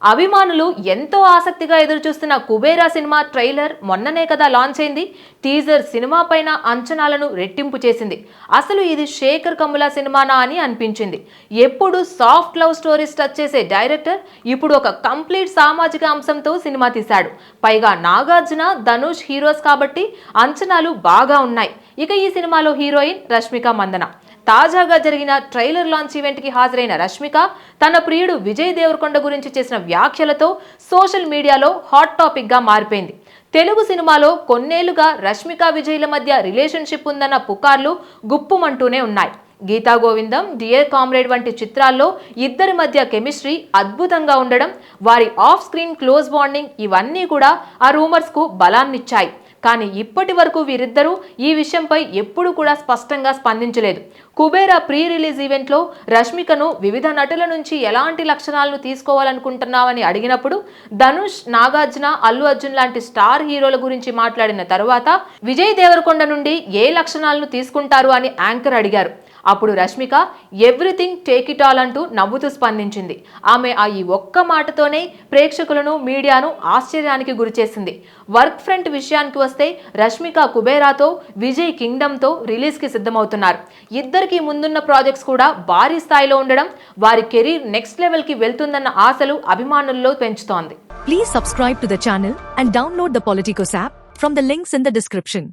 అభిమానులు ఎంతో ఆసక్తిగా ఎదురుచూస్తున్న కుబేరా సినిమా ట్రైలర్ మొన్ననే కదా లాంచ్ అయింది. టీజర్ సినిమా పైన అంచనాలను రెట్టింపు చేసింది. అసలు ఇది శేఖర్ కమ్ముల సినిమానా అని అనిపించింది. ఎప్పుడు సాఫ్ట్ లవ్ స్టోరీస్ టచ్ చేసే డైరెక్టర్ ఇప్పుడు ఒక కంప్లీట్ సామాజిక అంశంతో సినిమా తీశాడు. పైగా నాగార్జున, ధనుష్ హీరోస్ కాబట్టి అంచనాలు బాగా ఉన్నాయి. ఇక ఈ సినిమాలో హీరోయిన్ రష్మిక మందన. తాజాగా జరిగిన ట్రైలర్ లాంచ్ ఈవెంట్ కి హాజరైన రష్మిక తన ప్రియుడు విజయ్ దేవరకొండ గురించి చేసిన వ్యాఖ్యలతో సోషల్ మీడియాలో హాట్ టాపిక్ గా మారిపోయింది. తెలుగు సినిమాలో కొన్నేళ్లుగా రష్మిక విజయ్ల మధ్య రిలేషన్షిప్ ఉందన్న పుకార్లు గుప్పుమంటూనే ఉన్నాయి. గీతా గోవిందం, డియర్ కామ్రేడ్ వంటి చిత్రాల్లో ఇద్దరి మధ్య కెమిస్ట్రీ అద్భుతంగా ఉండడం, వారి ఆఫ్ స్క్రీన్ క్లోజ్ బాండింగ్ ఇవన్నీ కూడా ఆ రూమర్స్ కు బలాన్నిచ్చాయి. కానీ ఇప్పటి వరకు వీరిద్దరూ ఈ విషయంపై ఎప్పుడు కూడా స్పష్టంగా స్పందించలేదు. కుబేరా ప్రీ రిలీజ్ ఈవెంట్లో రష్మికను వివిధ నటుల నుంచి ఎలాంటి లక్షణాలను తీసుకోవాలనుకుంటున్నావని అడిగినప్పుడు ధనుష్, నాగార్జున, అల్లు అర్జున్ లాంటి స్టార్ హీరోల గురించి మాట్లాడిన తరువాత విజయ్ దేవరకొండ నుండి ఏ లక్షణాలను తీసుకుంటారు అని యాంకర్ అడిగారు. అప్పుడు Rashmika everything take it all అంటూ నవ్వుతూ స్పందించింది. ఆమె ఈ ఒక్క మాటతోనే ప్రేక్షకులను, మీడియాను ఆశ్చర్యానికి గురిచేసింది. వర్క్ ఫ్రంట్ విషయానికి వస్తే రష్మిక కుబేరాతో, విజయ్ కింగ్డమ్తో రిలీజ్కి సిద్ధమవుతున్నారు. ఇద్దరికి ముందున్న ప్రాజెక్ట్స్ కూడా భారీ స్థాయిలో ఉండడం వారి కెరీర్ నెక్స్ట్ లెవెల్కి వెళ్తుందన్న ఆశలు అభిమానుల్లో పెంచుతోంది. Please subscribe to the channel and download the Politicos app from the links in the description.